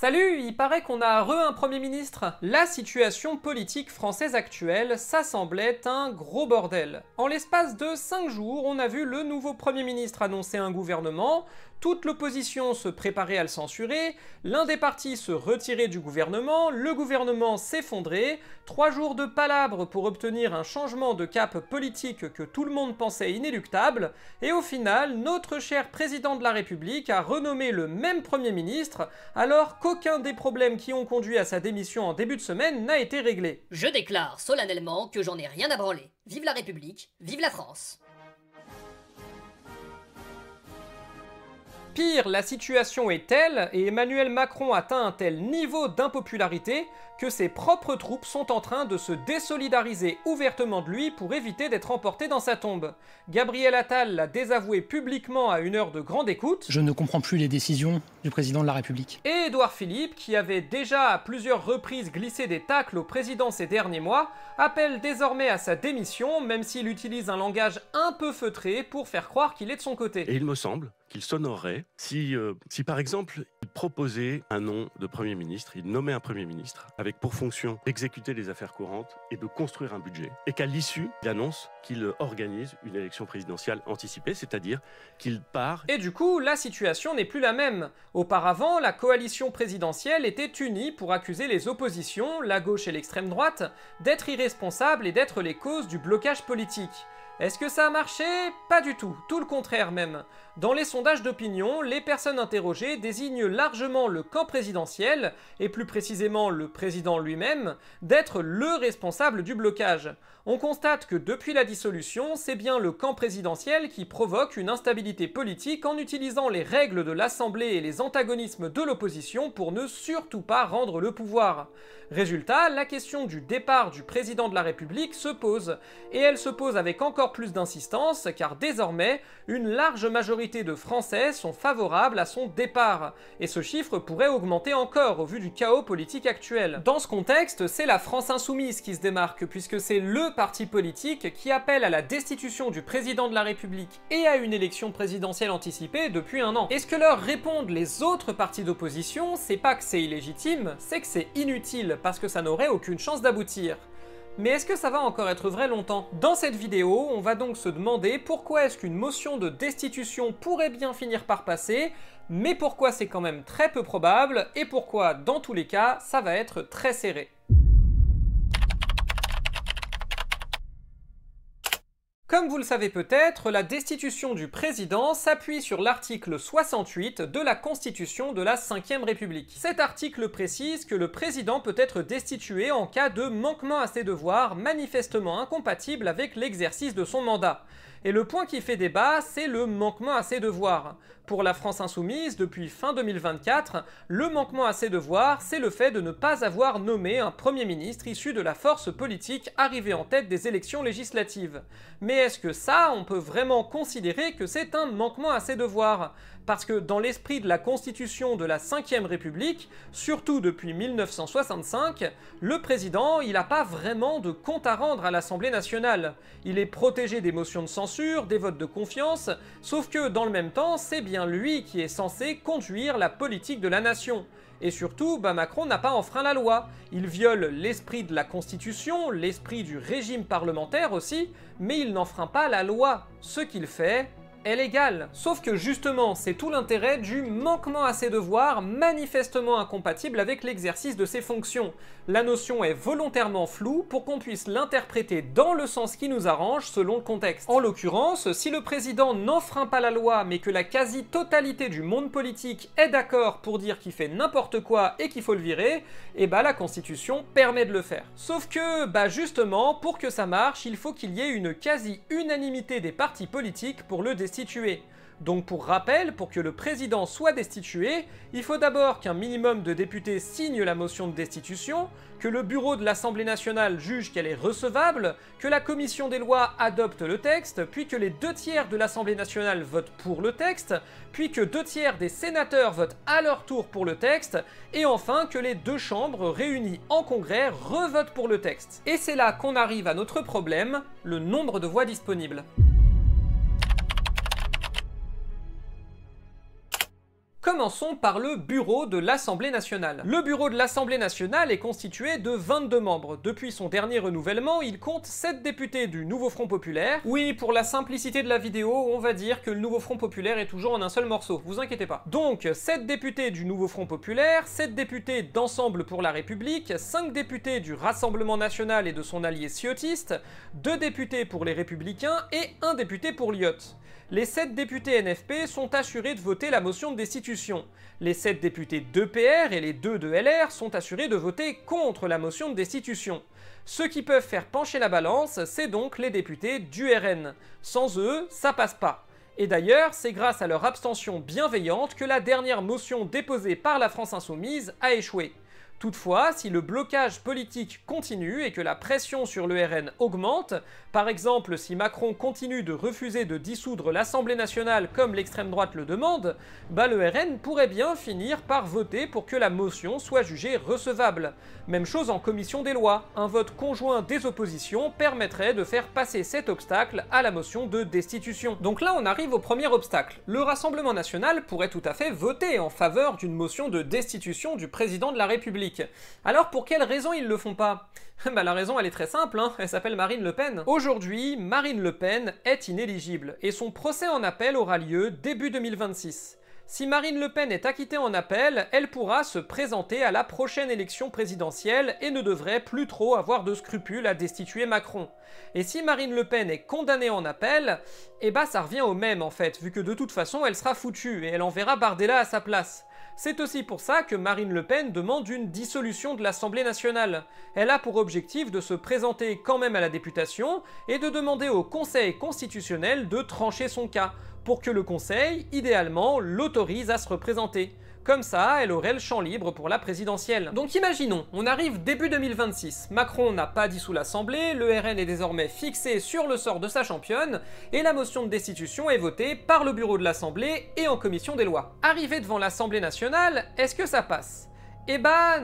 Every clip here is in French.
Salut, il paraît qu'on a un Premier ministre. La situation politique française actuelle, ça semblait un gros bordel. En l'espace de 5 jours, on a vu le nouveau Premier ministre annoncer un gouvernement, toute l'opposition se préparait à le censurer, l'un des partis se retirer du gouvernement, le gouvernement s'effondrer, 3 jours de palabres pour obtenir un changement de cap politique que tout le monde pensait inéluctable, et au final, notre cher président de la République a renommé le même Premier ministre, alors qu'aucun des problèmes qui ont conduit à sa démission en début de semaine n'a été réglé. Je déclare solennellement que j'en ai rien à branler. Vive la République, vive la France. Pire, la situation est telle, et Emmanuel Macron atteint un tel niveau d'impopularité, que ses propres troupes sont en train de se désolidariser ouvertement de lui pour éviter d'être emporté dans sa tombe. Gabriel Attal l'a désavoué publiquement à une heure de grande écoute. Je ne comprends plus les décisions du président de la République. Et Édouard Philippe, qui avait déjà à plusieurs reprises glissé des tacles au président ces derniers mois, appelle désormais à sa démission, même s'il utilise un langage un peu feutré pour faire croire qu'il est de son côté. Et il me semble qu'il s'honorerait si par exemple, il proposait un nom de Premier ministre, il nommait un Premier ministre, avec pour fonction d'exécuter les affaires courantes et de construire un budget, et qu'à l'issue, il annonce qu'il organise une élection présidentielle anticipée, c'est-à-dire qu'il part... Et du coup, la situation n'est plus la même. Auparavant, la coalition présidentielle était unie pour accuser les oppositions, la gauche et l'extrême droite, d'être irresponsables et d'être les causes du blocage politique. Est-ce que ça a marché? Pas du tout, tout le contraire même. Dans les sondages d'opinion, les personnes interrogées désignent largement le camp présidentiel, et plus précisément le président lui-même, d'être le responsable du blocage. On constate que depuis la dissolution, c'est bien le camp présidentiel qui provoque une instabilité politique en utilisant les règles de l'Assemblée et les antagonismes de l'opposition pour ne surtout pas rendre le pouvoir. Résultat, la question du départ du président de la République se pose, et elle se pose avec encore plus d'insistance, car désormais, une large majorité de Français sont favorables à son départ, et ce chiffre pourrait augmenter encore au vu du chaos politique actuel. Dans ce contexte, c'est la France Insoumise qui se démarque, puisque c'est le parti politique qui appelle à la destitution du président de la République et à une élection présidentielle anticipée depuis un an. Et ce que leur répondent les autres partis d'opposition, c'est pas que c'est illégitime, c'est que c'est inutile, parce que ça n'aurait aucune chance d'aboutir. Mais est-ce que ça va encore être vrai longtemps? Dans cette vidéo, on va donc se demander pourquoi est-ce qu'une motion de destitution pourrait bien finir par passer, mais pourquoi c'est quand même très peu probable, et pourquoi, dans tous les cas, ça va être très serré. Comme vous le savez peut-être, la destitution du président s'appuie sur l'article 68 de la Constitution de la Ve République. Cet article précise que le président peut être destitué en cas de manquement à ses devoirs manifestement incompatible avec l'exercice de son mandat. Et le point qui fait débat, c'est le manquement à ses devoirs. Pour la France Insoumise, depuis fin 2024, le manquement à ses devoirs, c'est le fait de ne pas avoir nommé un Premier ministre issu de la force politique arrivé en tête des élections législatives. Mais est-ce que ça, on peut vraiment considérer que c'est un manquement à ses devoirs? Parce que dans l'esprit de la Constitution de la Ve République, surtout depuis 1965, le président, il n'a pas vraiment de compte à rendre à l'Assemblée nationale. Il est protégé des motions de censure, des votes de confiance, sauf que dans le même temps, c'est bien lui qui est censé conduire la politique de la nation. Et surtout, Macron n'a pas enfreint la loi. Il viole l'esprit de la Constitution, l'esprit du régime parlementaire aussi, mais il n'enfreint pas la loi. Ce qu'il fait est légal. Sauf que justement, c'est tout l'intérêt du manquement à ses devoirs manifestement incompatible avec l'exercice de ses fonctions. La notion est volontairement floue pour qu'on puisse l'interpréter dans le sens qui nous arrange selon le contexte. En l'occurrence, si le président n'enfreint pas la loi mais que la quasi-totalité du monde politique est d'accord pour dire qu'il fait n'importe quoi et qu'il faut le virer, et la Constitution permet de le faire. Sauf que, justement, pour que ça marche, il faut qu'il y ait une quasi-unanimité des partis politiques pour le destituer. Donc pour rappel, pour que le président soit destitué, il faut d'abord qu'un minimum de députés signent la motion de destitution, que le bureau de l'Assemblée nationale juge qu'elle est recevable, que la commission des lois adopte le texte, puis que les 2/3 de l'Assemblée nationale votent pour le texte, puis que 2/3 des sénateurs votent à leur tour pour le texte, et enfin que les 2 chambres réunies en congrès revotent pour le texte. Et c'est là qu'on arrive à notre problème, le nombre de voix disponibles. Commençons par le bureau de l'Assemblée nationale. Le bureau de l'Assemblée nationale est constitué de 22 membres. Depuis son dernier renouvellement, il compte 7 députés du Nouveau Front Populaire. Oui, pour la simplicité de la vidéo, on va dire que le Nouveau Front Populaire est toujours en un seul morceau, vous inquiétez pas. Donc, 7 députés du Nouveau Front Populaire, 7 députés d'Ensemble pour la République, 5 députés du Rassemblement national et de son allié ciotiste, 2 députés pour les Républicains et 1 député pour l'IOT. Les 7 députés NFP sont assurés de voter la motion de destitution. Les 7 députés d'EPR et les 2 de LR sont assurés de voter contre la motion de destitution. Ceux qui peuvent faire pencher la balance, c'est donc les députés du RN. Sans eux, ça passe pas. Et d'ailleurs, c'est grâce à leur abstention bienveillante que la dernière motion déposée par la France Insoumise a échoué. Toutefois, si le blocage politique continue et que la pression sur le RN augmente, par exemple si Macron continue de refuser de dissoudre l'Assemblée nationale comme l'extrême droite le demande, le RN pourrait bien finir par voter pour que la motion soit jugée recevable. Même chose en commission des lois, un vote conjoint des oppositions permettrait de faire passer cet obstacle à la motion de destitution. Donc là on arrive au premier obstacle. Le Rassemblement national pourrait tout à fait voter en faveur d'une motion de destitution du président de la République. Alors pour quelles raisons ils le font pas? La raison elle est très simple, elle s'appelle Marine Le Pen. Aujourd'hui, Marine Le Pen est inéligible et son procès en appel aura lieu début 2026. Si Marine Le Pen est acquittée en appel, elle pourra se présenter à la prochaine élection présidentielle et ne devrait plus trop avoir de scrupules à destituer Macron. Et si Marine Le Pen est condamnée en appel, ça revient au même en fait, vu que de toute façon elle sera foutue et elle enverra Bardella à sa place. C'est aussi pour ça que Marine Le Pen demande une dissolution de l'Assemblée nationale. Elle a pour objectif de se présenter quand même à la députation et de demander au Conseil constitutionnel de trancher son cas, pour que le Conseil, idéalement, l'autorise à se représenter. Comme ça, elle aurait le champ libre pour la présidentielle. Donc imaginons, on arrive début 2026, Macron n'a pas dissous l'Assemblée, le RN est désormais fixé sur le sort de sa championne, et la motion de destitution est votée par le bureau de l'Assemblée et en commission des lois. Arrivé devant l'Assemblée nationale, est-ce que ça passe?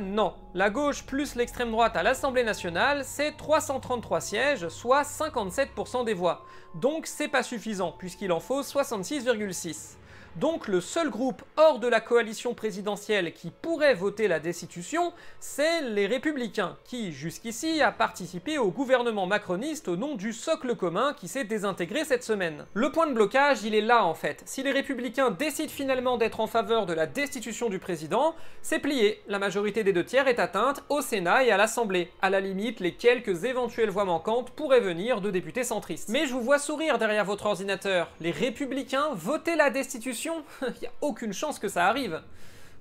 Non. La gauche plus l'extrême droite à l'Assemblée nationale, c'est 333 sièges, soit 57% des voix. Donc c'est pas suffisant, puisqu'il en faut 66,6. Donc le seul groupe hors de la coalition présidentielle qui pourrait voter la destitution, c'est les Républicains, qui jusqu'ici a participé au gouvernement macroniste au nom du socle commun qui s'est désintégré cette semaine. Le point de blocage, il est là en fait. Si les Républicains décident finalement d'être en faveur de la destitution du président, c'est plié. La majorité des 2/3 est atteinte au Sénat et à l'Assemblée. À la limite, les quelques éventuelles voix manquantes pourraient venir de députés centristes. Mais je vous vois sourire derrière votre ordinateur. Les Républicains voter la destitution? Il n'y a aucune chance que ça arrive.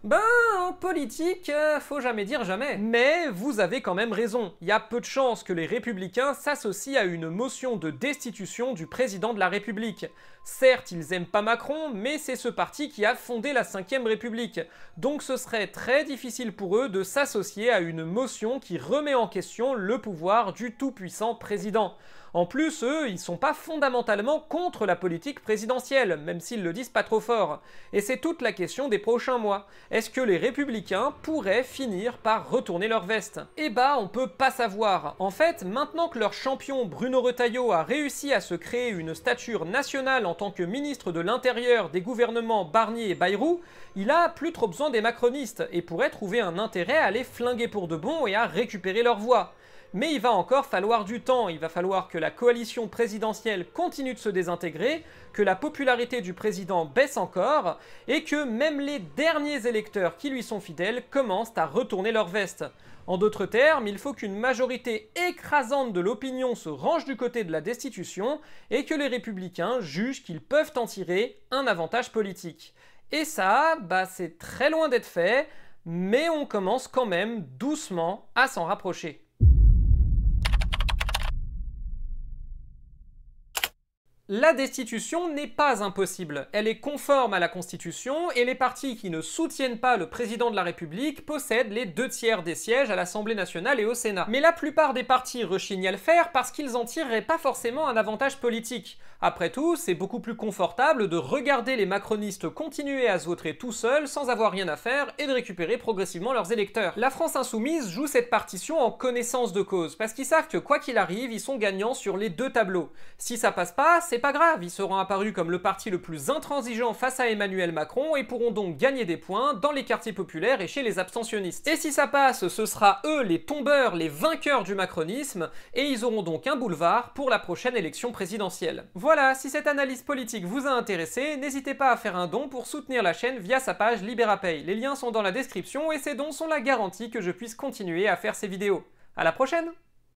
En politique, faut jamais dire jamais. Mais vous avez quand même raison, il y a peu de chances que les Républicains s'associent à une motion de destitution du président de la République. Certes, ils aiment pas Macron, mais c'est ce parti qui a fondé la 5ème République. Donc ce serait très difficile pour eux de s'associer à une motion qui remet en question le pouvoir du tout-puissant président. En plus, eux, ils sont pas fondamentalement contre la politique présidentielle, même s'ils le disent pas trop fort. Et c'est toute la question des prochains mois. Est-ce que les Républicains pourraient finir par retourner leur veste? On peut pas savoir. En fait, maintenant que leur champion Bruno Retailleau a réussi à se créer une stature nationale en tant que ministre de l'Intérieur des gouvernements Barnier et Bayrou, il a plus trop besoin des macronistes et pourrait trouver un intérêt à les flinguer pour de bon et à récupérer leur voix. Mais il va encore falloir du temps, il va falloir que la coalition présidentielle continue de se désintégrer, que la popularité du président baisse encore, et que même les derniers électeurs qui lui sont fidèles commencent à retourner leur veste. En d'autres termes, il faut qu'une majorité écrasante de l'opinion se range du côté de la destitution, et que les Républicains jugent qu'ils peuvent en tirer un avantage politique. Et ça, c'est très loin d'être fait, mais on commence quand même doucement à s'en rapprocher. La destitution n'est pas impossible, elle est conforme à la Constitution et les partis qui ne soutiennent pas le président de la République possèdent les 2/3 des sièges à l'Assemblée nationale et au Sénat. Mais la plupart des partis rechignent à le faire parce qu'ils en tireraient pas forcément un avantage politique. Après tout, c'est beaucoup plus confortable de regarder les macronistes continuer à se voter tout seuls sans avoir rien à faire et de récupérer progressivement leurs électeurs. La France Insoumise joue cette partition en connaissance de cause, parce qu'ils savent que quoi qu'il arrive, ils sont gagnants sur les deux tableaux. Si ça passe pas, c'est c'est pas grave, ils seront apparus comme le parti le plus intransigeant face à Emmanuel Macron et pourront donc gagner des points dans les quartiers populaires et chez les abstentionnistes. Et si ça passe, ce sera eux les tombeurs, les vainqueurs du macronisme, et ils auront donc un boulevard pour la prochaine élection présidentielle. Voilà, si cette analyse politique vous a intéressé, n'hésitez pas à faire un don pour soutenir la chaîne via sa page Libérapay. Les liens sont dans la description et ces dons sont la garantie que je puisse continuer à faire ces vidéos. À la prochaine!